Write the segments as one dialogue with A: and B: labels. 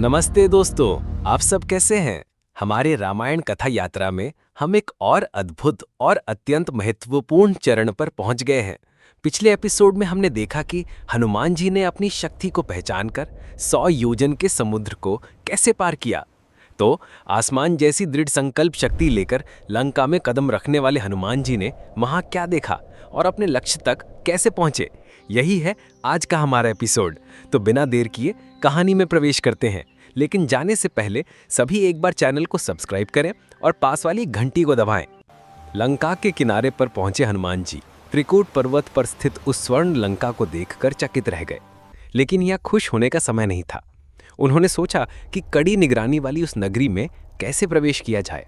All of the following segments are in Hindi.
A: नमस्ते दोस्तों, आप सब कैसे हैं? हमारे रामायण कथा यात्रा में हम एक और अद्भुत और अत्यंत महत्वपूर्ण चरण पर पहुंच गए हैं। पिछले एपिसोड में हमने देखा कि हनुमान जी ने अपनी शक्ति को पहचानकर 100 योजन के समुद्र को कैसे पार किया। तो आसमान जैसी दृढ़ संकल्प शक्ति लेकर लंका में कदम रखने वाले हनुमान जी ने वहां क्या देखा और अपने लक्ष्य तक कैसे पहुंचे, यही है आज का हमारा एपिसोड। तो बिना देर किए कहानी में प्रवेश करते हैं, लेकिन जाने से पहले सभी एक बार चैनल को सब्सक्राइब करें और पास वाली घंटी को दबाएं। लंका के किनारे पर पहुंचे हनुमान जी त्रिकूट पर्वत पर स्थित उस स्वर्ण लंका को देखकर चकित रह गए। लेकिन यह खुश होने का समय नहीं था। उन्होंने सोचा कि कड़ी निगरानी वाली उस नगरी में कैसे प्रवेश किया जाए।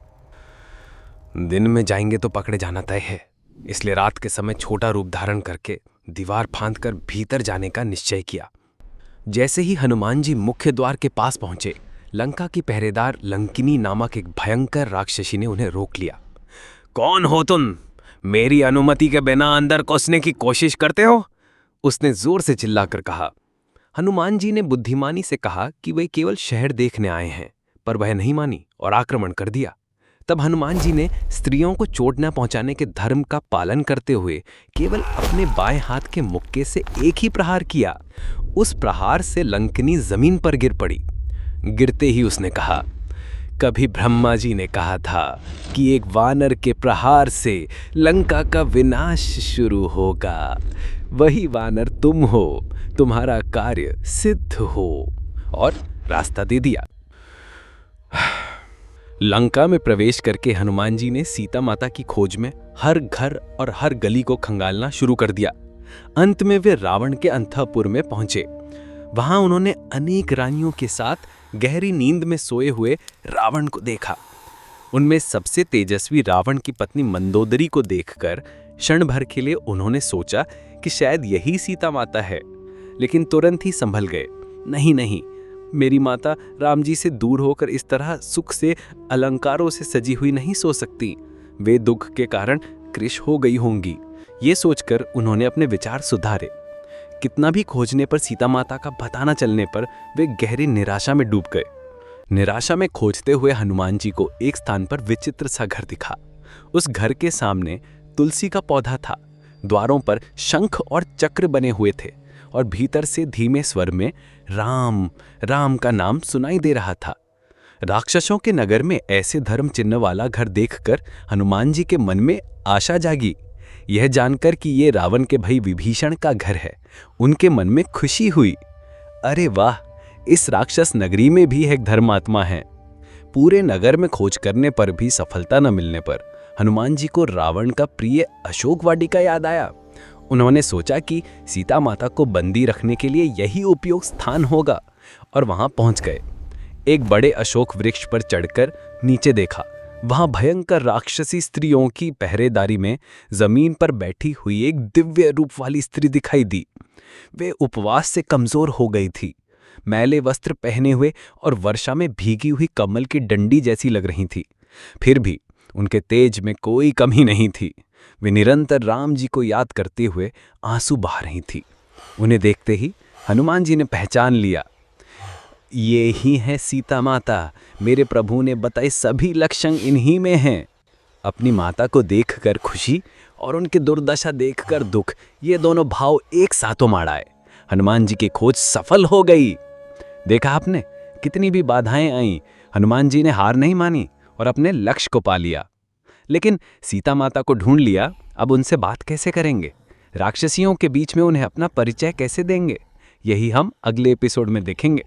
A: दिन में जाएंगे तो पकड़े जाना तय है, इसलिए रात के समय छोटा रूप धारण करके दीवार फांदकर भीतर जाने का निश्चय किया। जैसे ही हनुमान जी मुख्य द्वार के पास पहुंचे, लंका की पहरेदार लंकिनी नामक एक भयंकर राक्षसी ने उन्हें रोक लिया। कौन हो तुम? मेरी अनुमति के बिना अंदर घुसने की कोशिश करते हो? उसने जोर से चिल्लाकर कहा। हनुमान जी ने बुद्धिमानी से कहा कि वे केवल शहर देखने आए हैं, पर वह नहीं मानी और आक्रमण कर दिया। तब हनुमान जी ने स्त्रियों को चोट न पहुंचाने के धर्म का पालन करते हुए केवल अपने बाएं हाथ के मुक्के से एक ही प्रहार किया। उस प्रहार से लंकिनी जमीन पर गिर पड़ी। गिरते ही उसने कहा, कभी ब्रह्मा जी ने कहा था कि एक वानर के प्रहार से लंका का विनाश शुरू होगा। वही वानर तुम हो, तुम्हारा कार्य सिद्ध हो। और रास्ता दे दिया। लंका में प्रवेश करके हनुमान जी ने सीता माता की खोज में हर घर और हर गली को खंगालना शुरू कर दिया। अंत में वे रावण के अंतःपुर में पहुंचे। वहां उन्होंने अनेक रानियों के साथ गहरी नींद में सोए हुए रावण को देखा। उनमें सबसे तेजस्वी रावण की पत्नी मंदोदरी को देखकर क्षण भर के लिए उन्होंने सोचा कि शायद यही सीता माता है, लेकिन तुरंत ही संभल गए। नहीं, मेरी माता राम जी से दूर होकर इस तरह सुख से अलंकारों से सजी हुई नहीं सो सकती। वे दुख के कारण कृश हो गई होंगी। ये सोचकर उन्होंने अपने विचार सुधारे। कितना भी खोजने पर सीता माता का पता न चलने पर वे गहरी निराशा में डूब गए। निराशा में खोजते हुए हनुमान जी को एक स्थान पर विचित्र सा घर दिखा। उस घर के सामने तुलसी का पौधा था। द्वारों पर शंख और चक्र बने हुए थे और भीतर से धीमे स्वर में राम राम का नाम सुनाई दे रहा था। राक्षसों के नगर में ऐसे धर्म चिन्ह वाला घर देखकर हनुमान जी के मन में आशा जागी। यह जानकर कि ये रावण के भाई विभीषण का घर है, उनके मन में खुशी हुई। अरे वाह, इस राक्षस नगरी में भी एक धर्मात्मा है। पूरे नगर में खोज करने पर भी सफलता न मिलने पर हनुमान जी को रावण का प्रिय अशोक वाटिका याद आया। उन्होंने सोचा कि सीता माता को बंदी रखने के लिए यही उपयुक्त स्थान होगा और वहां पहुंच गए। एक बड़े अशोक वृक्ष पर चढ़कर नीचे देखा। वहां भयंकर राक्षसी स्त्रियों की पहरेदारी में जमीन पर बैठी हुई एक दिव्य रूप वाली स्त्री दिखाई दी। वे उपवास से कमजोर हो गई थी, मैले वस्त्र पहने हुए और वर्षा में भीगी हुई कमल की डंडी जैसी लग रही थी। फिर भी उनके तेज में कोई कमी नहीं थी। वे निरंतर राम जी को याद करते हुए आंसू बहा रही थी। उन्हें देखते ही हनुमान जी ने पहचान लिया। ये ही है सीता माता। मेरे प्रभु ने बताए सभी लक्षण इन्हीं में हैं। अपनी माता को देखकर खुशी और उनकी दुर्दशा देखकर दुख, ये दोनों भाव एक साथ उमड़ आए। हनुमान जी की खोज सफल हो गई। देखा आपने, कितनी भी बाधाएं आईं, हनुमान जी ने हार नहीं मानी और अपने लक्ष्य को पा लिया। लेकिन सीता माता को ढूंढ लिया, अब उनसे बात कैसे करेंगे? राक्षसियों के बीच में उन्हें अपना परिचय कैसे देंगे? यही हम अगले एपिसोड में देखेंगे।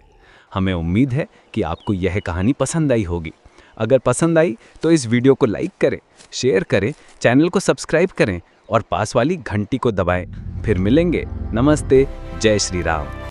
A: हमें उम्मीद है कि आपको यह कहानी पसंद आई होगी। अगर पसंद आई तो इस वीडियो को लाइक करें, शेयर करें, चैनल को सब्सक्राइब करें और पास वाली घंटी को दबाएं। फिर मिलेंगे। नमस्ते। जय श्री राम।